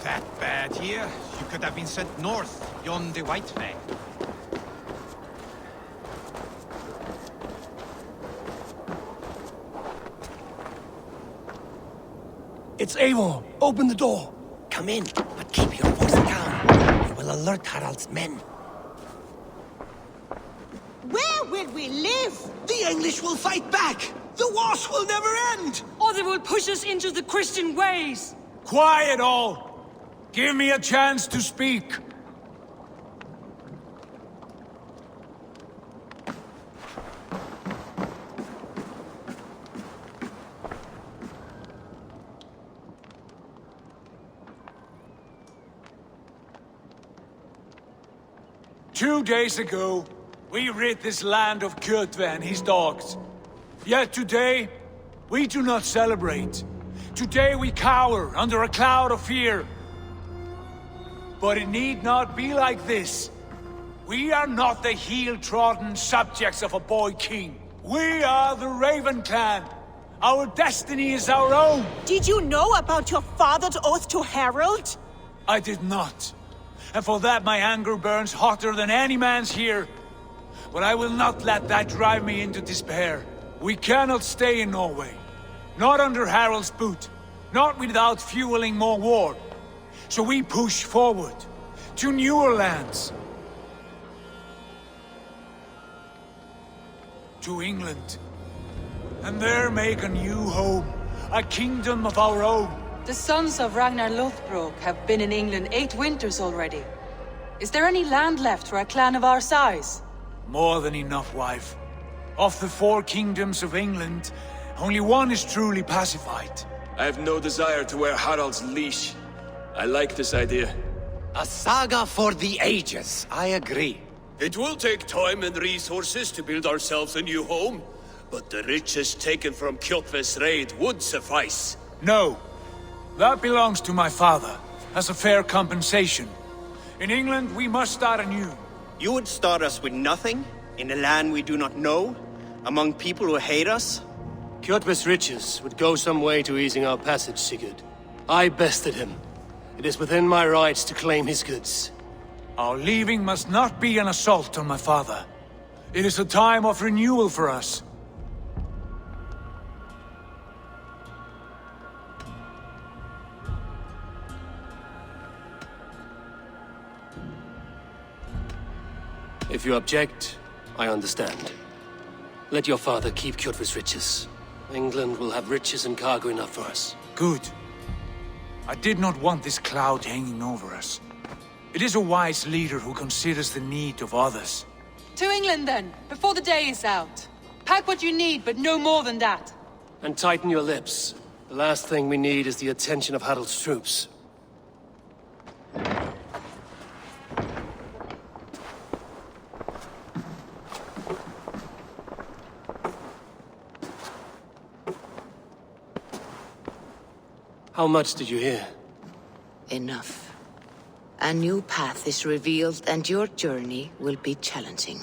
That bad here? You could have been sent north, beyond the White Fang. It's Eivor. Open the door. Come in, but keep your voice down. You will alert Harald's men. Where will we live? The English will fight back! The wars will never end! Or they will push us into the Christian ways! Quiet all! Give me a chance to speak. Two days ago, we rid this land of Kjotve and his dogs. Yet today, we do not celebrate. Today we cower under a cloud of fear. But it need not be like this. We are not the heel-trodden subjects of a boy king. We are the Raven clan. Our destiny is our own. Did you know about your father's oath to Harald? I did not. And for that my anger burns hotter than any man's here. But I will not let that drive me into despair. We cannot stay in Norway. Not under Harald's boot. Not without fueling more war. So we push forward. To newer lands. To England. And there make a new home. A kingdom of our own. The sons of Ragnar Lothbrok have been in England 8 winters already. Is there any land left for a clan of our size? More than enough, wife. Of the 4 kingdoms of England, only one is truly pacified. I have no desire to wear Harald's leash. I like this idea. A saga for the ages, I agree. It will take time and resources to build ourselves a new home, but the riches taken from Kjotve's raid would suffice. No. That belongs to my father, as a fair compensation. In England, we must start anew. You would start us with nothing? In a land we do not know? Among people who hate us? Kjotve's riches would go some way to easing our passage, Sigurd. I bested him. It is within my rights to claim his goods. Our leaving must not be an assault on my father. It is a time of renewal for us. If you object, I understand. Let your father keep Kjotve's riches. England will have riches and cargo enough for us. Good. I did not want this cloud hanging over us. It is a wise leader who considers the need of others. To England then, before the day is out. Pack what you need, but no more than that. And tighten your lips. The last thing we need is the attention of Harald's troops. How much did you hear? Enough. A new path is revealed and your journey will be challenging.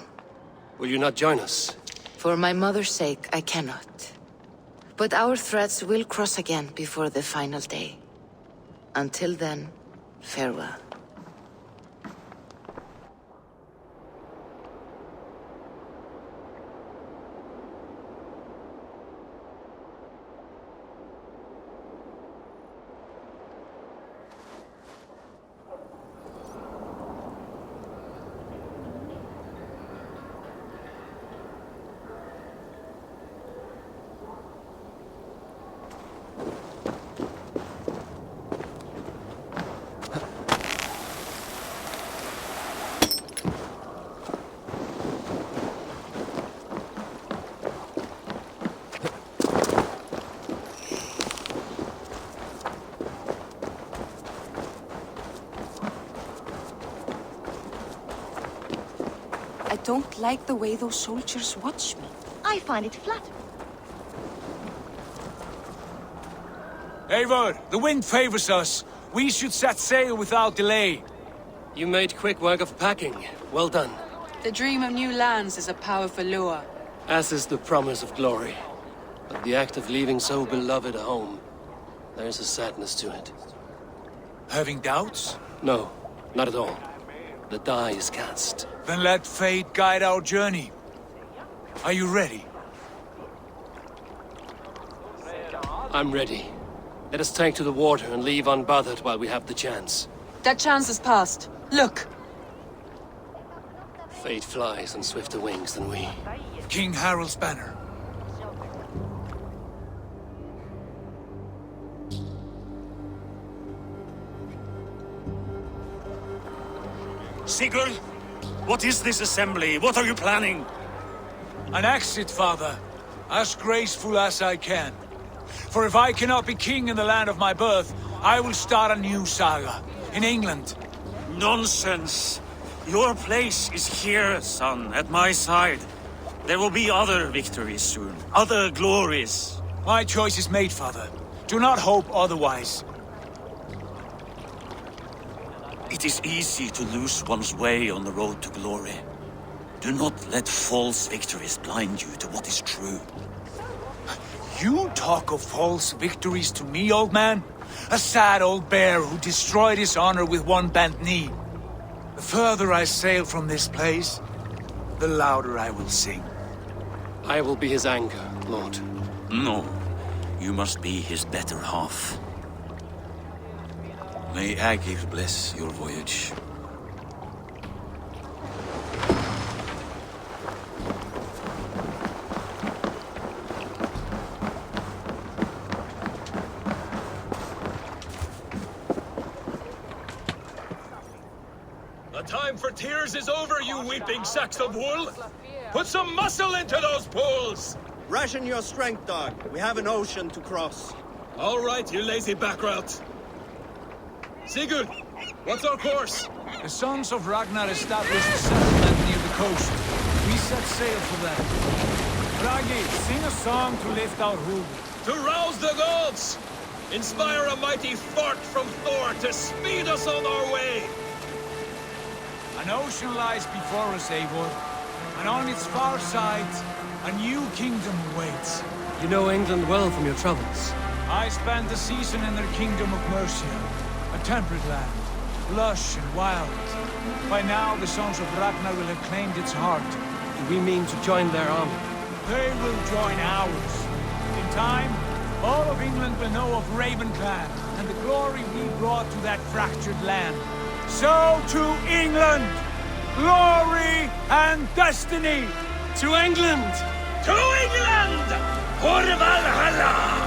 Will you not join us? For my mother's sake, I cannot. But our threads will cross again before the final day. Until then, farewell. I don't like the way those soldiers watch me. I find it flattering. Eivor, the wind favors us. We should set sail without delay. You made quick work of packing. Well done. The dream of new lands is a powerful lure. As is the promise of glory. But the act of leaving so beloved a home, there's a sadness to it. Having doubts? No, not at all. The die is cast. Then let fate guide our journey. Are you ready? I'm ready. Let us take to the water and leave unbothered while we have the chance. That chance is past. Look! Fate flies on swifter wings than we. King Harald's banner. Sigurd, what is this assembly? What are you planning? An exit, father. As graceful as I can. For if I cannot be king in the land of my birth, I will start a new saga. In England. Nonsense. Your place is here, son, at my side. There will be other victories soon. Other glories. My choice is made, father. Do not hope otherwise. It is easy to lose one's way on the road to glory. Do not let false victories blind you to what is true. You talk of false victories to me, old man? A sad old bear who destroyed his honor with one bent knee. The further I sail from this place, the louder I will sing. I will be his anchor, Lord. No, you must be his better half. May Agir bless your voyage. The time for tears is over, you weeping sacks of wool! Put some muscle into those pools! Ration your strength, dog. We have an ocean to cross. All right, you lazy backrout. Sigurd, what's our course? The sons of Ragnar established a settlement near the coast. We set sail for them. Ragi, sing a song to lift our hood. To rouse the gods! Inspire a mighty fart from Thor to speed us on our way! An ocean lies before us, Eivor, and on its far side, a new kingdom awaits. You know England well from your travels. I spent a season in their kingdom of Mercia, a temperate land, lush and wild. By now, the sons of Ragnar will have claimed its heart. Do we mean to join their army? They will join ours. In time, all of England will know of Raven Clan and the glory we brought to that fractured land. So to England! Glory and destiny! To England! To England! For Valhalla!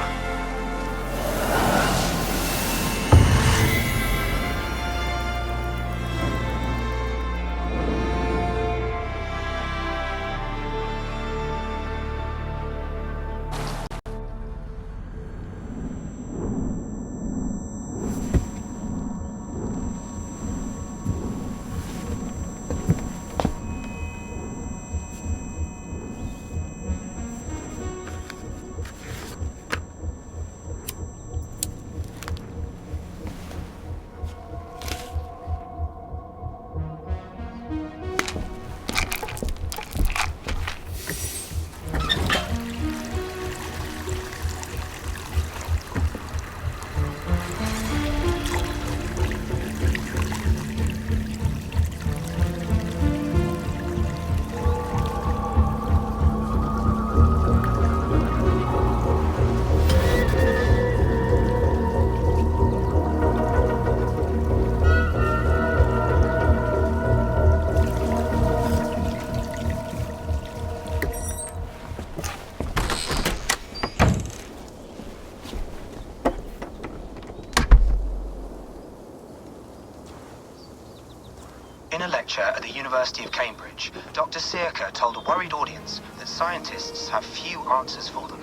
In a lecture at the University of Cambridge, Dr. Sirka told a worried audience that scientists have few answers for them.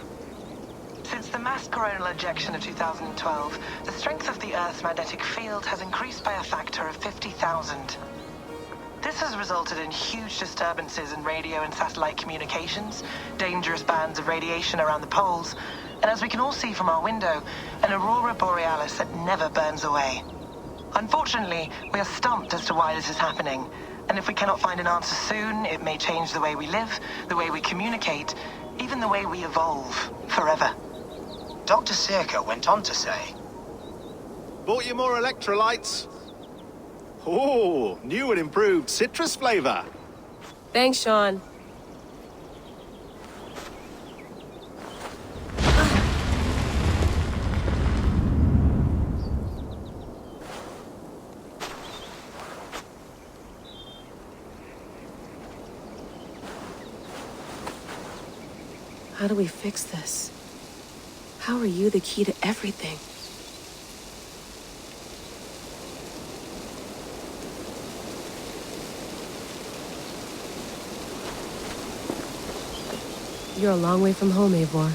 Since the mass coronal ejection of 2012, the strength of the Earth's magnetic field has increased by a factor of 50,000. This has resulted in huge disturbances in radio and satellite communications, dangerous bands of radiation around the poles, and as we can all see from our window, an aurora borealis that never burns away. Unfortunately, we are stumped as to why this is happening, and if we cannot find an answer soon, it may change the way we live, the way we communicate, even the way we evolve, forever. Dr. Sirka went on to say, bought you more electrolytes. Oh, new and improved citrus flavor. Thanks, Sean. How do we fix this? How are you the key to everything? You're a long way from home, Eivor.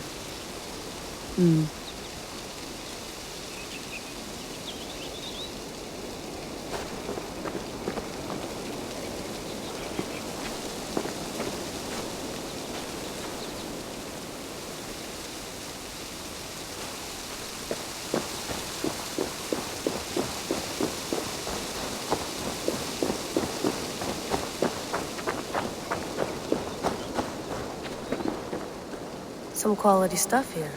Some quality stuff here.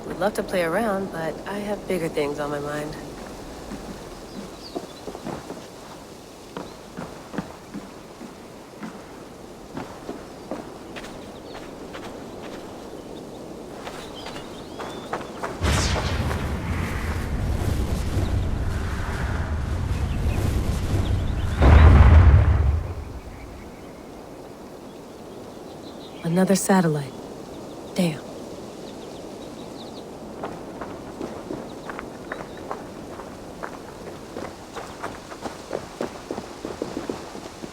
Would love to play around, but I have bigger things on my mind. Another satellite. Damn.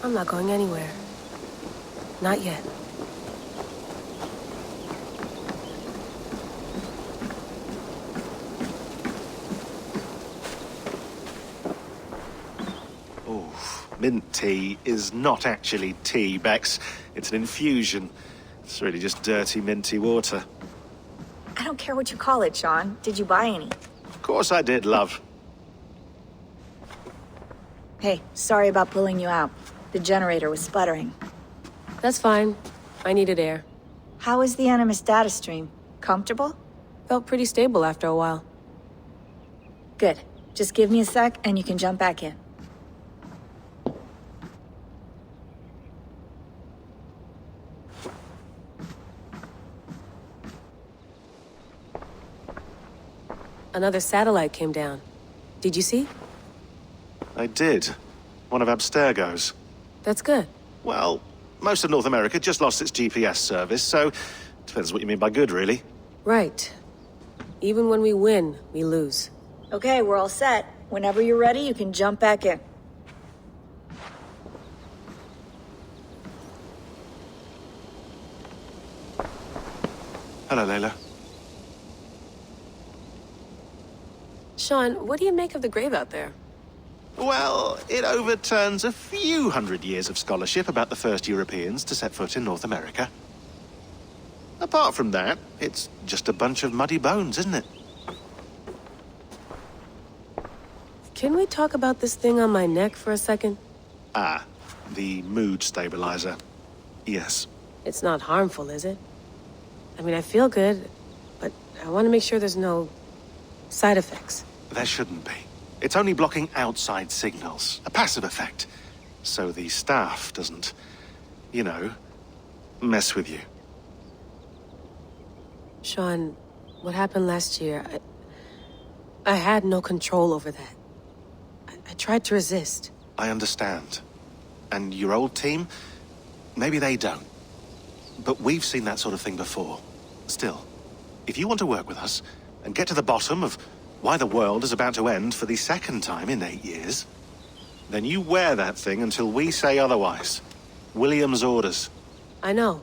I'm not going anywhere. Not yet. Mint tea is not actually tea, Bex. It's an infusion. It's really just dirty, minty water. I don't care what you call it, Sean. Did you buy any? Of course I did, love. Hey, sorry about pulling you out. The generator was sputtering. That's fine. I needed air. How was the Animus data stream? Comfortable? Felt pretty stable after a while. Good. Just give me a sec and you can jump back in. Another satellite came down. Did you see? I did. One of Abstergo's. That's good. Well, most of North America just lost its GPS service, so depends what you mean by good, really. Right. Even when we win, we lose. Okay, we're all set. Whenever you're ready, you can jump back in. Hello, Layla. Sean, what do you make of the grave out there? Well, it overturns a few hundred years of scholarship about the first Europeans to set foot in North America. Apart from that, it's just a bunch of muddy bones, isn't it? Can we talk about this thing on my neck for a second? Ah, the mood stabilizer. Yes. It's not harmful, is it? I mean, I feel good, but I want to make sure there's no side effects. There shouldn't be. It's only blocking outside signals, a passive effect. So the staff doesn't, you know, mess with you. Sean, what happened last year, I had no control over that. I tried to resist. I understand. And your old team, maybe they don't. But we've seen that sort of thing before. Still, if you want to work with us and get to the bottom of why the world is about to end for the second time in 8 years, then you wear that thing until we say otherwise. William's orders. I know.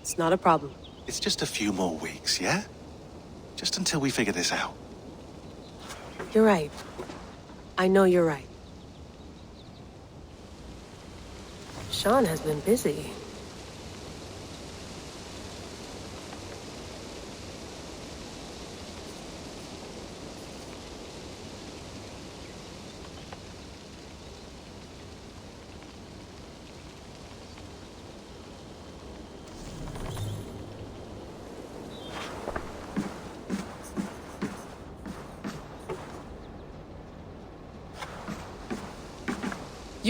It's not a problem. It's just a few more weeks, yeah? Just until we figure this out. You're right. I know you're right. Sean has been busy.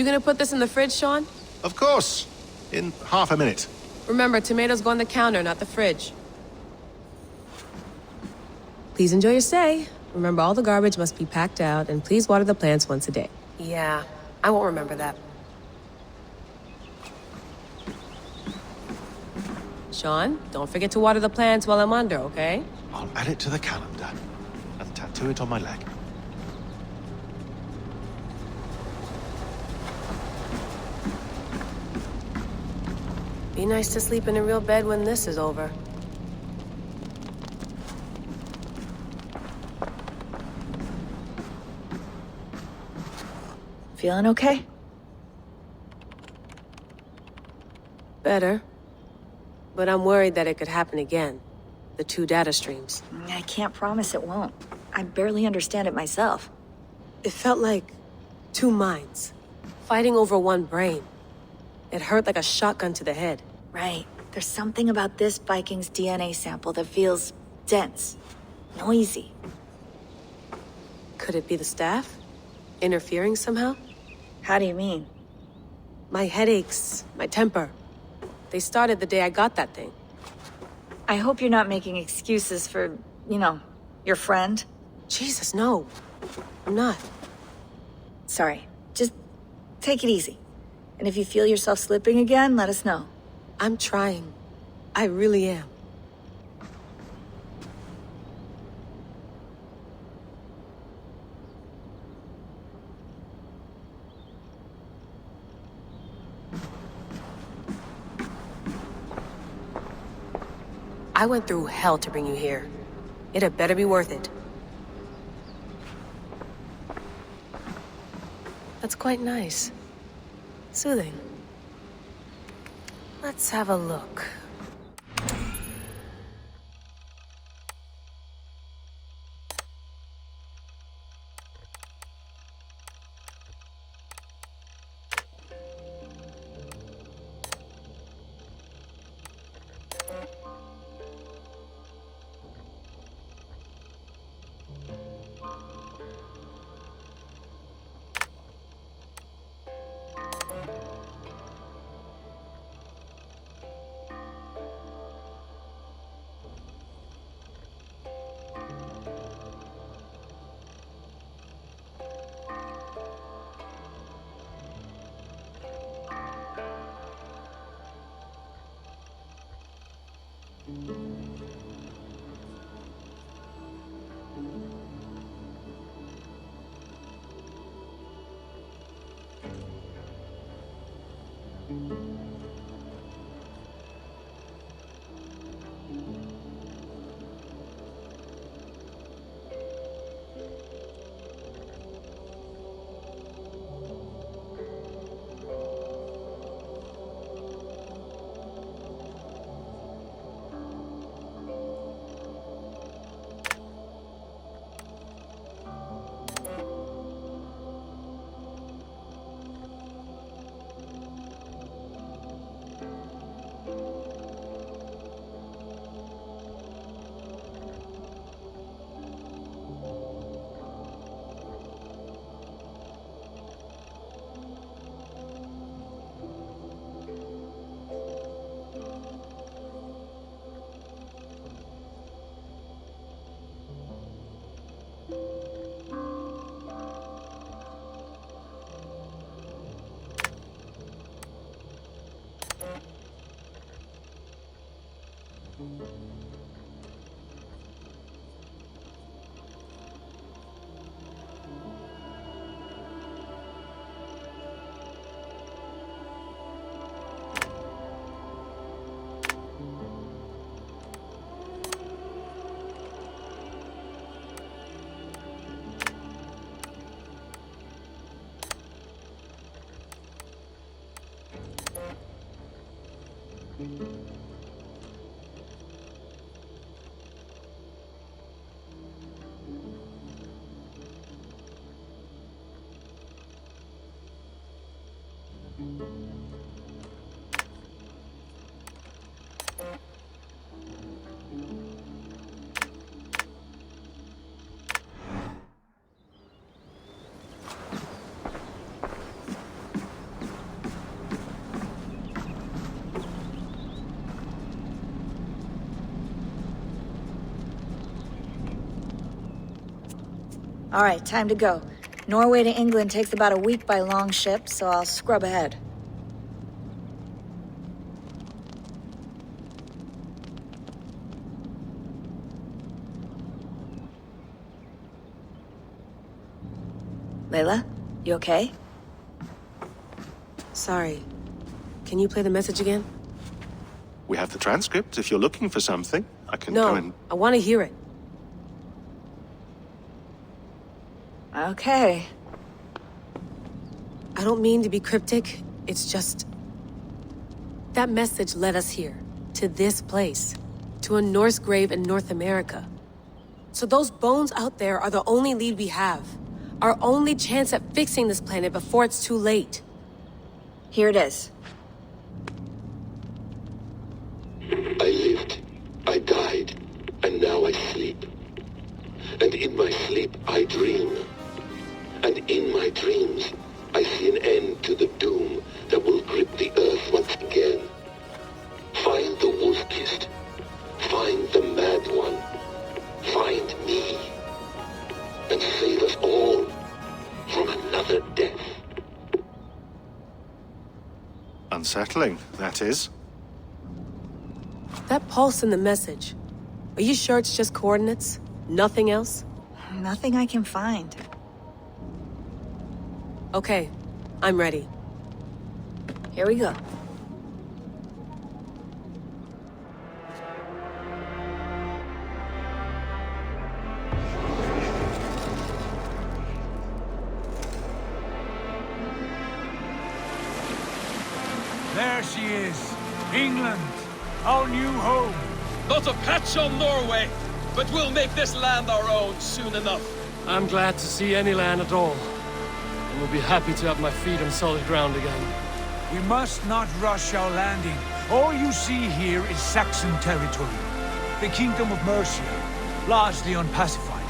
You gonna put this in the fridge, Sean? Of course. In half a minute. Remember, tomatoes go on the counter, not the fridge. Please enjoy your stay. Remember, all the garbage must be packed out, and please water the plants once a day. Yeah, I won't remember that. Sean, don't forget to water the plants while I'm under, okay? I'll add it to the calendar and tattoo it on my leg. Be nice to sleep in a real bed when this is over. Feeling okay? Better. But I'm worried that it could happen again. The 2 data streams. I can't promise it won't. I barely understand it myself. It felt like 2 minds, fighting over 1 brain. It hurt like a shotgun to the head. Right. There's something about this Viking's DNA sample that feels dense, noisy. Could it be the staff? Interfering somehow? How do you mean? My headaches, my temper. They started the day I got that thing. I hope you're not making excuses for, you know, your friend. Jesus, no. I'm not. Sorry. Just take it easy. And if you feel yourself slipping again, let us know. I'm trying. I really am. I went through hell to bring you here. It had better be worth it. That's quite nice. Soothing. Let's have a look. All right, time to go. Norway to England takes about a week by long ship, so I'll scrub ahead. Layla, you okay? Sorry. Can you play the message again? We have the transcript. If you're looking for something, I can go and... No, I want to hear it. Okay. I don't mean to be cryptic. It's just... that message led us here. To this place. To a Norse grave in North America. So those bones out there are the only lead we have. Our only chance at fixing this planet before it's too late. Here it is. I lived, I died, and now I sleep. And in my sleep I dream. And in my dreams I see an end to the doom that will grip the earth once again. Find the wolf-kissed. Find the mad one. Find me. And save us all from another death. Unsettling, that is. That pulse in the message. Are you sure it's just coordinates? Nothing else? Nothing I can find. Okay, I'm ready. Here we go. There she is. England. Our new home. Not a patch on Norway, but we'll make this land our own soon enough. I'm glad to see any land at all. And will be happy to have my feet on solid ground again. We must not rush our landing. All you see here is Saxon territory. The Kingdom of Mercia, largely unpacified.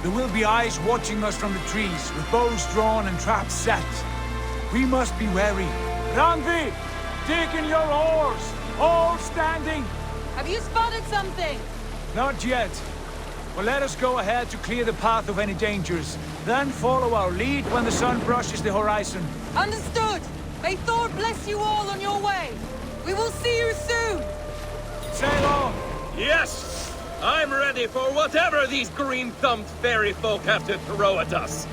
There will be eyes watching us from the trees, with bows drawn and traps set. We must be wary. Randvi, dig in your oars! All standing! Have you spotted something? Not yet. But let us go ahead to clear the path of any dangers. Then follow our lead when the sun brushes the horizon. Understood! May Thor bless you all on your way! We will see you soon! Sail on! Yes! I'm ready for whatever these green-thumbed fairy folk have to throw at us.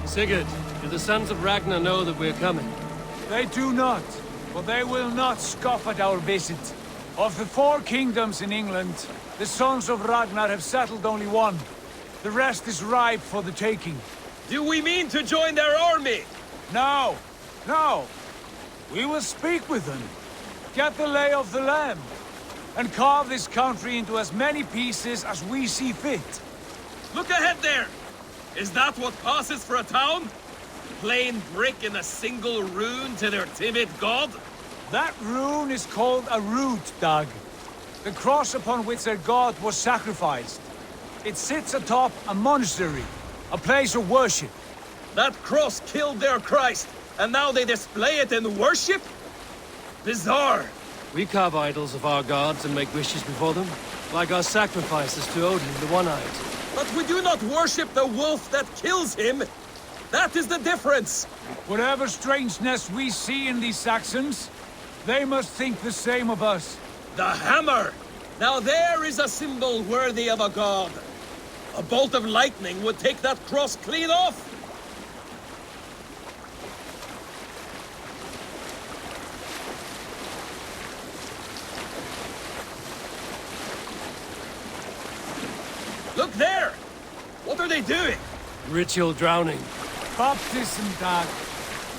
Sigurd, do the sons of Ragnar know that we're coming? They do not, but they will not scoff at our visit. Of the 4 kingdoms in England, the sons of Ragnar have settled only one. The rest is ripe for the taking. Do we mean to join their army? No, no. We will speak with them, get the lay of the land, and carve this country into as many pieces as we see fit. Look ahead there! Is that what passes for a town? Plain brick in a single rune to their timid god? That rune is called a root, Dag. The cross upon which their god was sacrificed. It sits atop a monastery, a place of worship. That cross killed their Christ, and now they display it in worship? Bizarre. We carve idols of our gods and make wishes before them, like our sacrifices to Odin, the One-Eyed. But we do not worship the wolf that kills him. That is the difference. Whatever strangeness we see in these Saxons, they must think the same of us. The hammer! Now there is a symbol worthy of a god. A bolt of lightning would take that cross clean off. Look there! What are they doing? Ritual drowning. Baptism, Dag.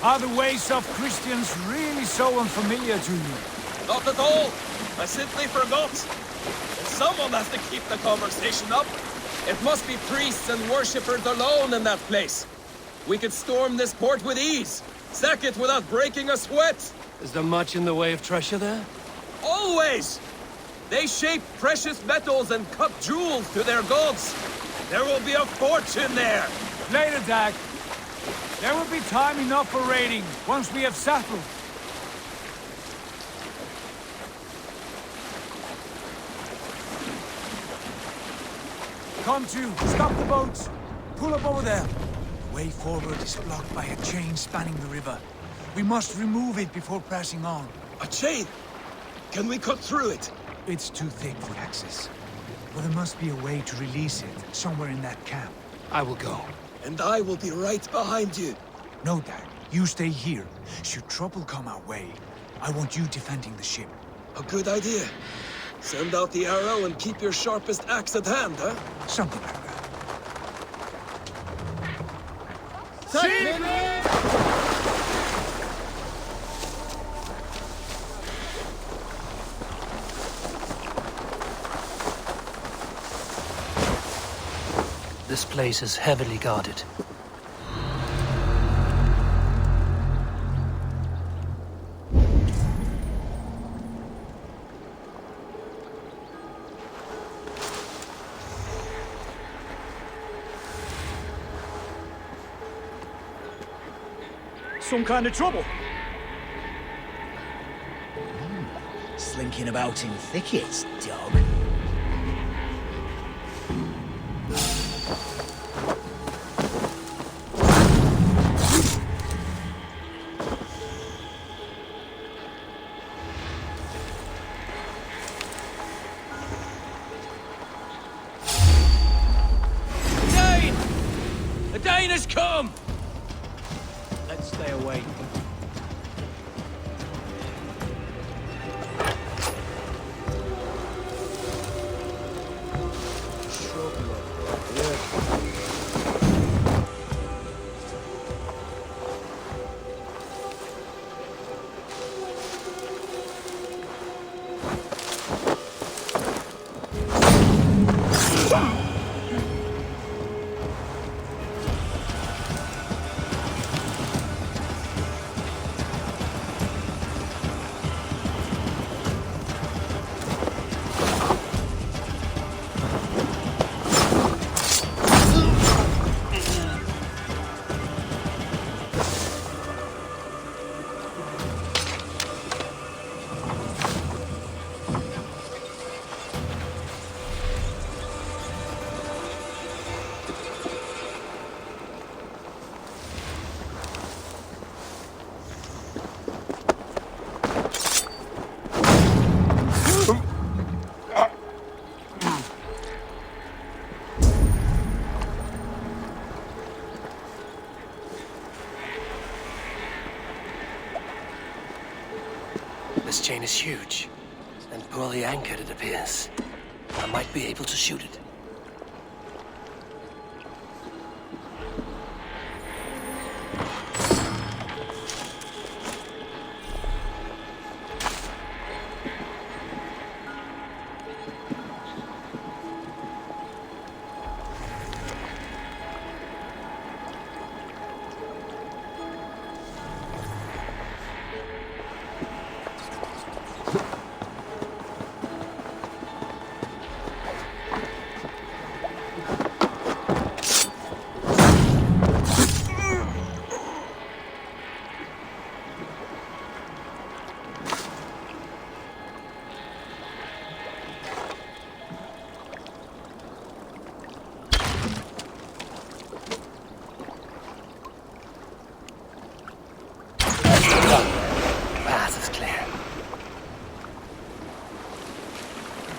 Are the ways of Christians really so unfamiliar to you? Not at all. I simply forgot. Someone has to keep the conversation up. It must be priests and worshippers alone in that place. We could storm this port with ease. Sack it without breaking a sweat. Is there much in the way of treasure there? Always! They shape precious metals and cut jewels to their gods. There will be a fortune there. Later, Dag. There will be time enough for raiding once we have settled. Come to, stop the boats. pull up over there. The way forward is blocked by a chain spanning the river. We must remove it before pressing on. A chain? Can we cut through it? It's too thick for access. But there must be a way to release it, somewhere in that camp. I will go. And I will be right behind you. No, Dad. You stay here. Should trouble come our way, I want you defending the ship. A good idea. Send out the arrow and keep your sharpest axe at hand, huh? Something like that. This place is heavily guarded. Some kind of trouble. Slinking about in thickets, dog. Dane! The Dane has come! Let's stay away. This chain is huge, and poorly anchored, it appears. I might be able to shoot it.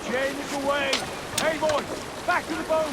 Chain is away! Eivor, back to the boat!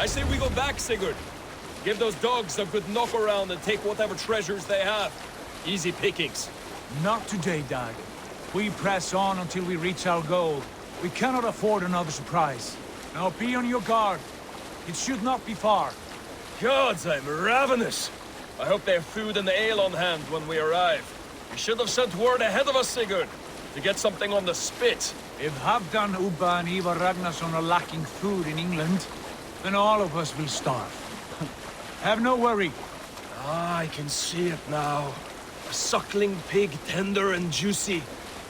I say we go back, Sigurd. Give those dogs a good knock around and take whatever treasures they have. Easy pickings. Not today, Dag. We press on until we reach our goal. We cannot afford another surprise. Now be on your guard. It should not be far. Gods, I'm ravenous. I hope they have food and ale on hand when we arrive. You should have sent word ahead of us, Sigurd, to get something on the spit. If Halfdan, Ubba and Ivar Ragnarsson are lacking food in England, then all of us will starve. Have no worry. Ah, I can see it now. A suckling pig, tender and juicy,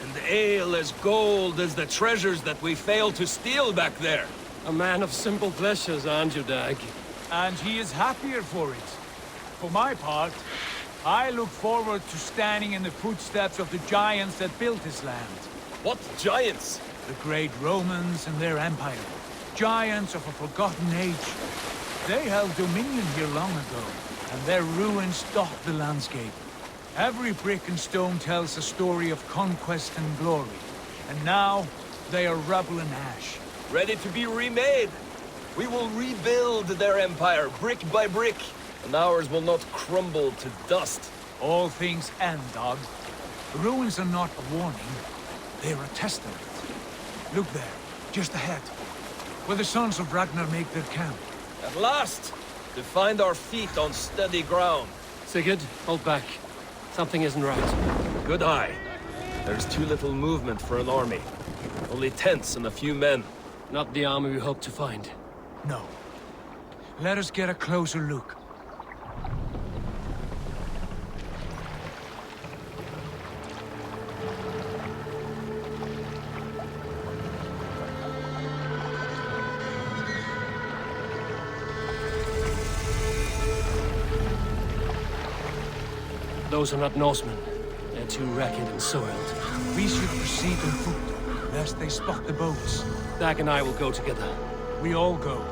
and ale as gold as the treasures that we failed to steal back there. A man of simple pleasures, aren't you, Dag? And he is happier for it. For my part, I look forward to standing in the footsteps of the giants that built this land. What giants? The great Romans and their empire. Giants of a forgotten age. They held dominion here long ago, and their ruins dot the landscape. Every brick and stone tells a story of conquest and glory. And now, they are rubble and ash. Ready to be remade. We will rebuild their empire, brick by brick, and ours will not crumble to dust. All things end, Dog. The ruins are not a warning. They are a testament. Look there, just ahead, where the sons of Ragnar make their camp. At last! To find our feet on steady ground. Sigurd, hold back. Something isn't right. Good eye. There's too little movement for an army. Only tents and a few men. Not the army we hope to find. No. Let us get a closer look. Those are not Norsemen. They're too ragged and soiled. We should proceed on foot, lest they spot the boats. Dag and I will go together. We all go.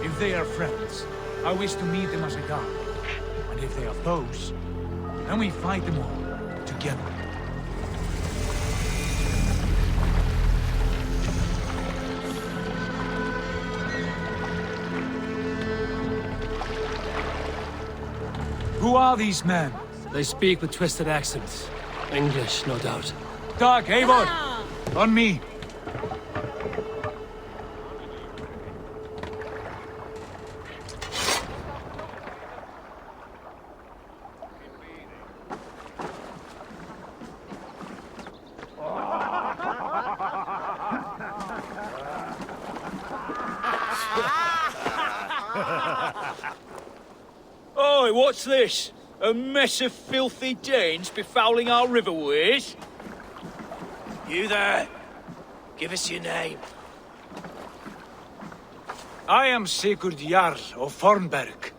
If they are friends, I wish to meet them as a guard. And if they are foes, then we fight them all, together. Who are these men? They speak with twisted accents. English, no doubt. Dag, Eivor! On me! Oi, what's this? A mess of filthy Danes befouling our riverways? You there? Give us your name. I am Sigurd Jarl of Fornberg.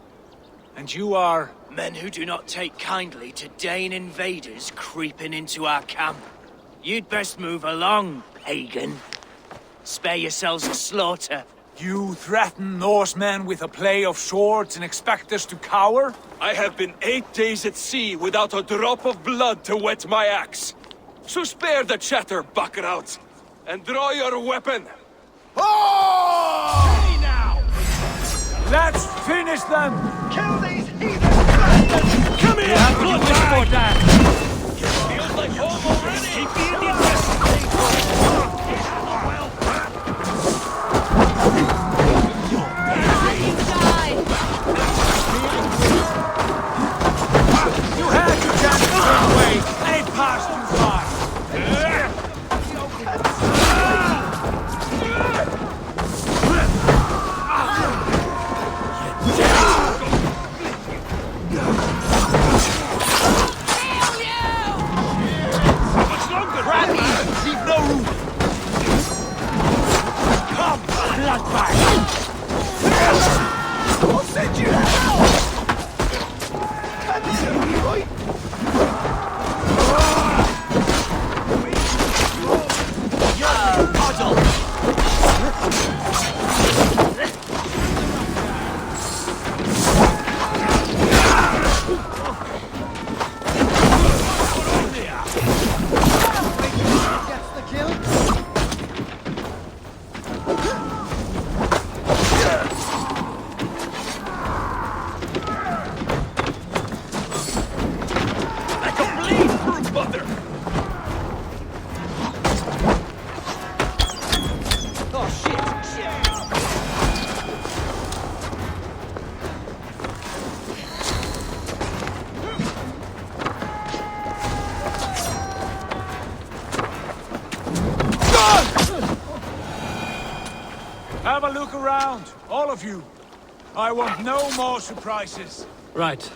And you are? Men who do not take kindly to Dane invaders creeping into our camp. You'd best move along, pagan. Spare yourselves a slaughter. You threaten Norsemen with a play of swords and expect us to cower? I have been 8 days at sea without a drop of blood to wet my axe. So spare the chatter, buckerouts, and draw your weapon. Oh! Ready now! Let's finish them! Kill these heathen bastards! Come here, bloodbag! Feels like home already! Keep the interest! You had your chance to run away, and it passed you by. Much longer! around, all of you. I want no more surprises. Right.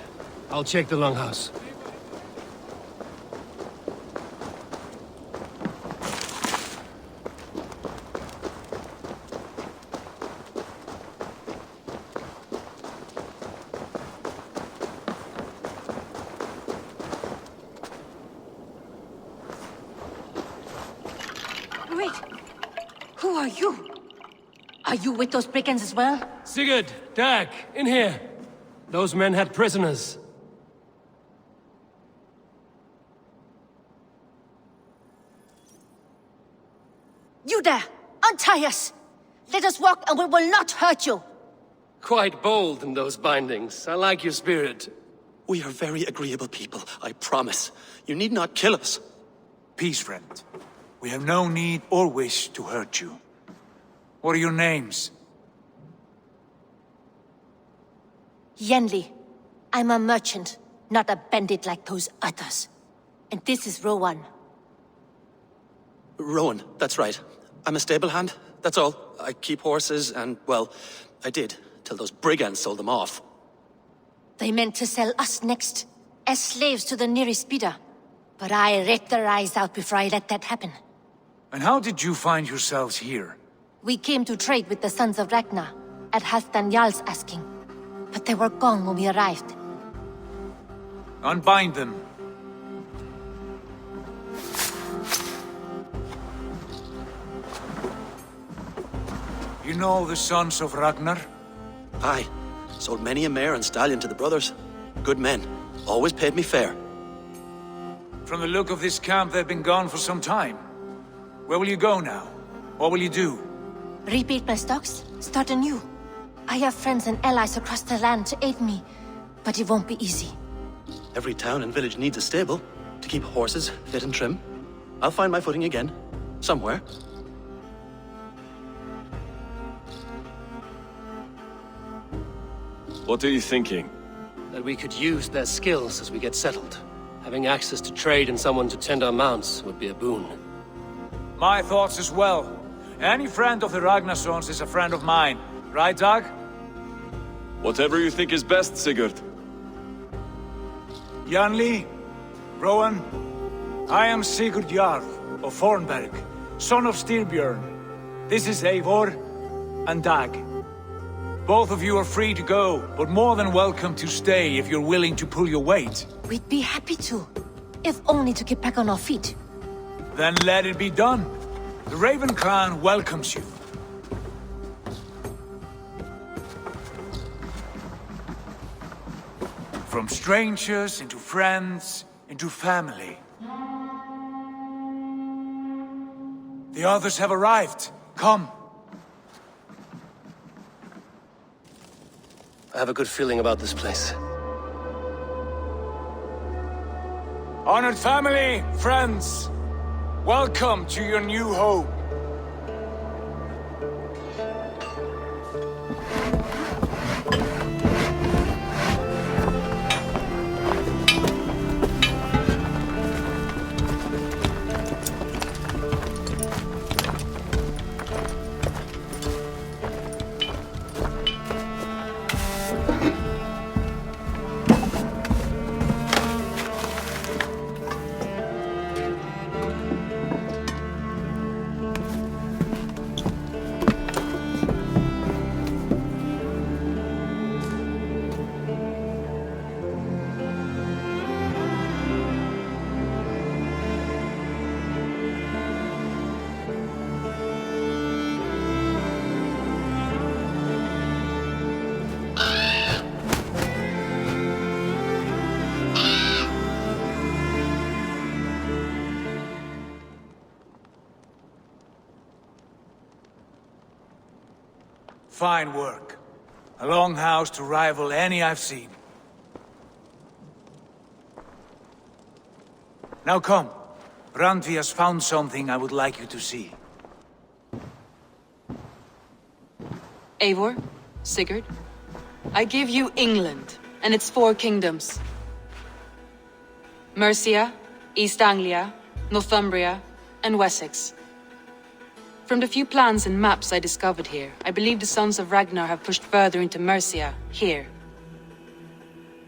I'll check the longhouse. Wait. Who are you? Are you with those brigands as well? Sigurd! Dag! In here! Those men had prisoners. You there! Untie us! Let us walk and we will not hurt you! Quite bold in those bindings. I like your spirit. We are very agreeable people, I promise. You need not kill us. Peace, friend. We have no need or wish to hurt you. What are your names? Yenli. I'm a merchant, not a bandit like those others. And this is Rowan. Rowan, that's right. I'm a stable hand, that's all. I keep horses and, well, I did, till those brigands sold them off. They meant to sell us next, as slaves to the nearest bidder. But I ripped their eyes out before I let that happen. And how did you find yourselves here? We came to trade with the Sons of Ragnar, at Halfdan Jarl's asking. But they were gone when we arrived. Unbind them. You know the Sons of Ragnar? Aye. Sold many a mare and stallion to the brothers. Good men. Always paid me fair. From the look of this camp, they've been gone for some time. Where will you go now? What will you do? Rebuild my stocks, start anew. I have friends and allies across the land to aid me, but it won't be easy. Every town and village needs a stable to keep horses fit and trim. I'll find my footing again. Somewhere. What are you thinking? That we could use their skills as we get settled. Having access to trade and someone to tend our mounts would be a boon. My thoughts as well. Any friend of the Ragnarsons is a friend of mine. Right, Dag? Whatever you think is best, Sigurd. Janli, Rowan, I am Sigurd Jarl of Fornberg, son of Styrbjörn. This is Eivor and Dag. Both of you are free to go, but more than welcome to stay if you're willing to pull your weight. We'd be happy to, if only to get back on our feet. Then let it be done. The Raven clan welcomes you. From strangers into friends, into family. The others have arrived. Come. I have a good feeling about this place. Honored family, friends, welcome to your new home. Fine work. A longhouse to rival any I've seen. Now come. Randvi has found something I would like you to see. Eivor, Sigurd, I give you England and its 4 kingdoms. Mercia, East Anglia, Northumbria, and Wessex. From the few plans and maps I discovered here, I believe the Sons of Ragnar have pushed further into Mercia, here.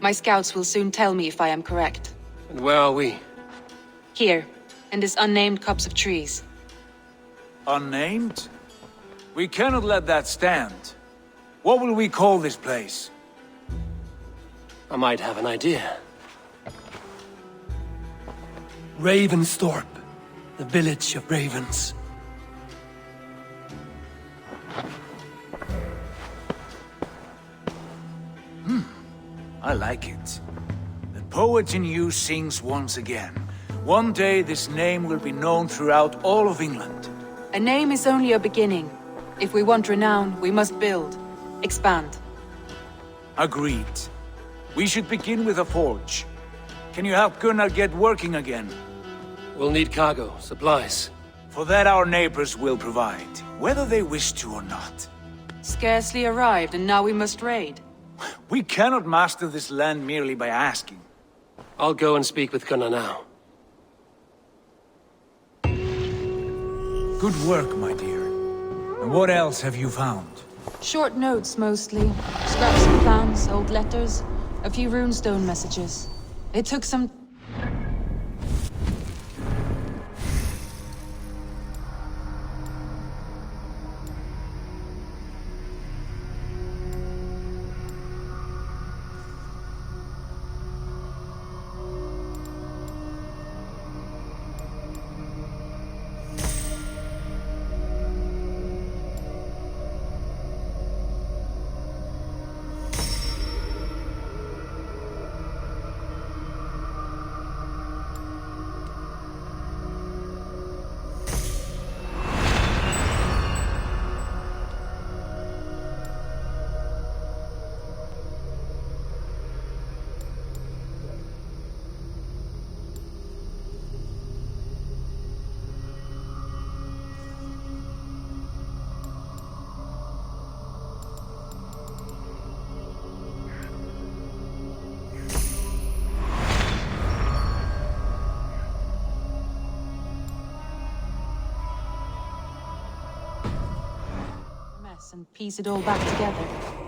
My scouts will soon tell me if I am correct. And where are we? Here, in this unnamed copse of trees. Unnamed? We cannot let that stand. What will we call this place? I might have an idea. Ravensthorpe, the village of ravens. I like it. The poet in you sings once again. One day this name will be known throughout all of England. A name is only a beginning. If we want renown, we must build, expand. Agreed. We should begin with a forge. Can you help Gunnar get working again? We'll need cargo, supplies. For that our neighbors will provide, whether they wish to or not. Scarcely arrived, and now we must raid. We cannot master this land merely by asking. I'll go and speak with Gunnar now. Good work, my dear. And what else have you found? Short notes, mostly. Scraps of plans, old letters, a few runestone messages. It took some... and piece it all back together.